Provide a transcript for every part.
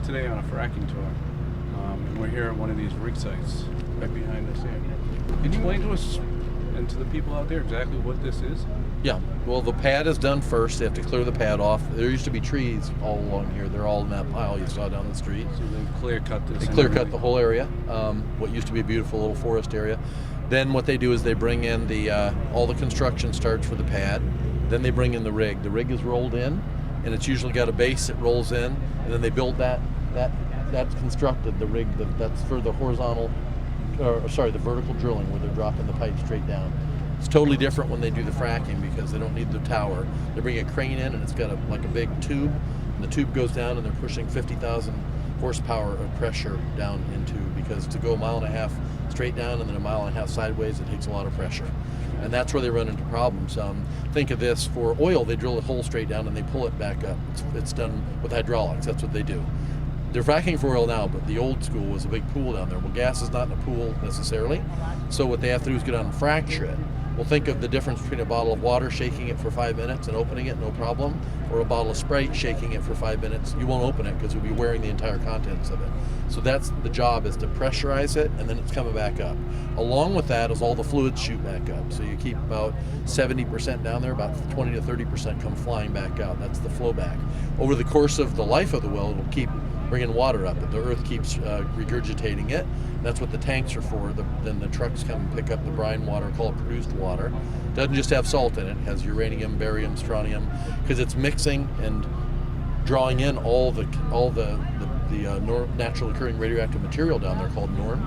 today on a fracking tour, and we're here at one of these rig sites right behind us here. Can you explain to us and to the people out there exactly what this is? Yeah, well, the pad is done first. They have to clear the pad off. There used to be trees all along here. They're all in that pile you saw down the street. So they clear cut this. They clear cut the whole area, what used to be a beautiful little forest area. Then what they do is they bring in the all the construction starts for the pad. Then they bring in the rig. The rig is rolled in, and it's usually got a base that rolls in, and then they build that's constructed. The rig that's for the horizontal, the vertical drilling where they're dropping the pipe straight down. It's totally different when they do the fracking because they don't need the tower. They bring a crane in, and it's got like a big tube, and the tube goes down, and they're pushing 50,000 horsepower of pressure down into, because to go a mile and a half straight down and then a mile and a half sideways, it takes a lot of pressure. And that's where they run into problems. Think of this, for oil, they drill a hole straight down and they pull it back up. It's done with hydraulics, that's what they do. They're fracking for oil now, but the old school was a big pool down there. Well, gas is not in a pool necessarily, so what they have to do is go down and fracture it. Well, think of the difference between a bottle of water, shaking it for 5 minutes and opening it, no problem, or a bottle of Sprite, shaking it for 5 minutes. You won't open it because you'll be wearing the entire contents of it. So that's the job, is to pressurize it, and then it's coming back up. Along with that is all the fluids shoot back up. So you keep about 70% down there, about 20 to 30% come flying back out. That's the flow back. Over the course of the life of the well, it'll keep bringing water up, but the earth keeps regurgitating it. That's what the tanks are for. Then the trucks come and pick up the brine water, call it produced water. It doesn't just have salt in it. It has uranium, barium, strontium, because it's mixing and drawing in all the natural occurring radioactive material down there called norm,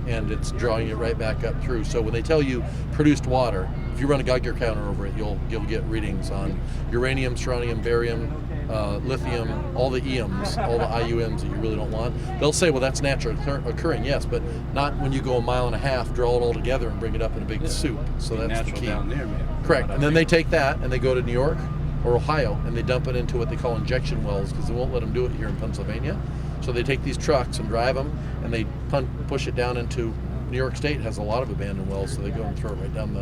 and it's drawing it right back up through. So when they tell you produced water, if you run a Geiger counter over it, you'll get readings on uranium, strontium, barium, lithium, all the EMs, all the IUMs that you really don't want. They'll say, well, that's naturally occurring, yes, but not when you go a mile and a half, draw it all together and bring it up in a big soup. So that's the key. Down there, man. Correct. And then they take that and they go to New York or Ohio and they dump it into what they call injection wells, because they won't let them do it here in Pennsylvania. So they take these trucks and drive them and they push it down into New York State. Has a lot of abandoned wells, so they go and throw it right down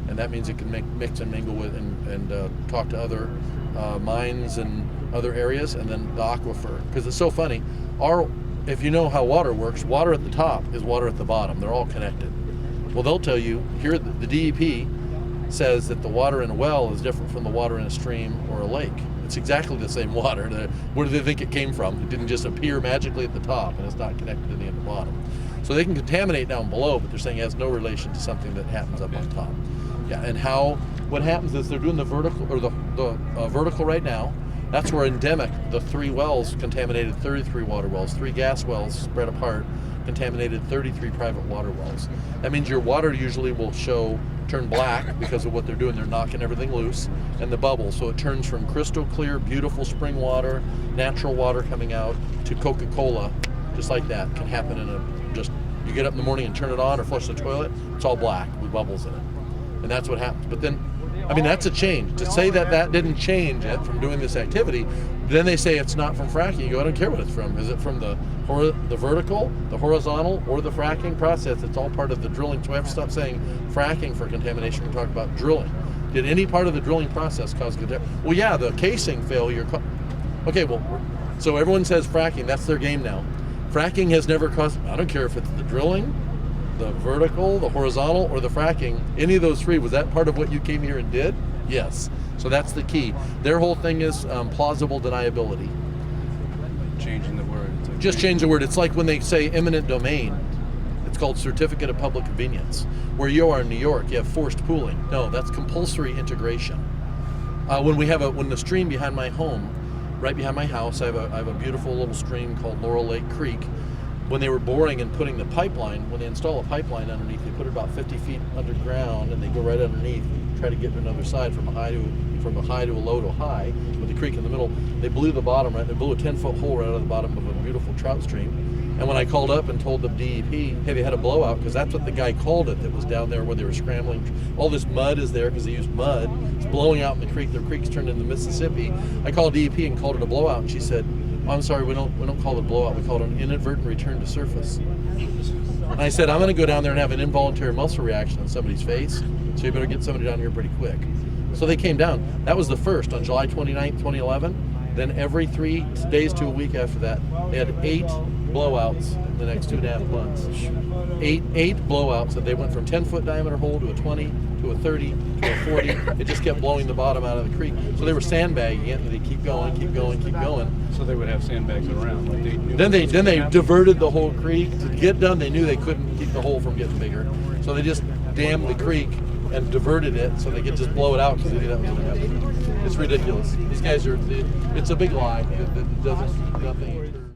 and that means it can mix and mingle with and talk to other mines and other areas, and then the aquifer. Because it's so funny, if you know how water works, water at the top is water at the bottom. They're all connected. Well, they'll tell you here the DEP says that the water in a well is different from the water in a stream or a lake. It's exactly the same water. Where do they think it came from? It didn't just appear magically at the top, and it's not connected to the end of the bottom. So they can contaminate down below, but they're saying it has no relation to something that happens up on top. Yeah, and what happens is they're doing the vertical, or the vertical right now. That's where endemic, the 3 wells contaminated 33 water wells, 3 gas wells spread apart contaminated 33 private water wells. That means your water usually will turn black because of what they're doing. They're knocking everything loose, and the bubble. So it turns from crystal clear, beautiful spring water, natural water coming out, to Coca-Cola, just like that. Can happen you get up in the morning and turn it on or flush the toilet, it's all black with bubbles in it. And that's what happens. But then, that's a change. To say that didn't change it from doing this activity, then they say it's not from fracking. You go, I don't care what it's from. Is it from the vertical, the horizontal, or the fracking process? It's all part of the drilling. So we have to stop saying fracking for contamination. We talk about drilling. Did any part of the drilling process cause contamination? Well, yeah, the casing failure. Okay, well, so everyone says fracking. That's their game now. Fracking has never caused, I don't care if it's the drilling, the vertical, the horizontal, or the fracking. Any of those 3, was that part of what you came here and did? Yes. So that's the key. Their whole thing is plausible deniability. Changing the word. Just change the word. It's like when they say eminent domain. It's called certificate of public convenience. Where you are in New York, you have forced pooling. No, that's compulsory integration. When the stream behind my home, right behind my house, I have a beautiful little stream called Laurel Lake Creek. When they were boring and putting the pipeline, when they install a pipeline underneath, they put it about 50 feet underground, and they go right underneath, try to get to another side from a high to a low to a high, with the creek in the middle. They blew the bottom, right? They blew a 10-foot hole right out of the bottom of a beautiful trout stream. And when I called up and told the DEP, hey, they had a blowout, because that's what the guy called it that was down there where they were scrambling. All this mud is there because they used mud. It's blowing out in the creek. The creek's turned into Mississippi. I called DEP and called it a blowout, and she said, I'm sorry, we don't call it a blowout. We call it an inadvertent return to surface. And I said, I'm going to go down there and have an involuntary muscle reaction on somebody's face, so you better get somebody down here pretty quick. So they came down. That was the first on July 29th, 2011. Then every 3 days to a week after that, they had 8 blowouts in the next 2.5 months. Eight blowouts, and they went from 10-foot diameter hole to a 20, to a 30, to a 40. It just kept blowing the bottom out of the creek. So they were sandbagging it, and they keep going, keep going, keep going. So they would have sandbags around. Like they knew Then they what was gonna happen. diverted the whole creek to get done. They knew they couldn't keep the hole from getting bigger, so they just dammed the creek and diverted it so they could just blow it out because they knew that was going to happen. It's ridiculous. These guys are. It's a big lie. It doesn't nothing.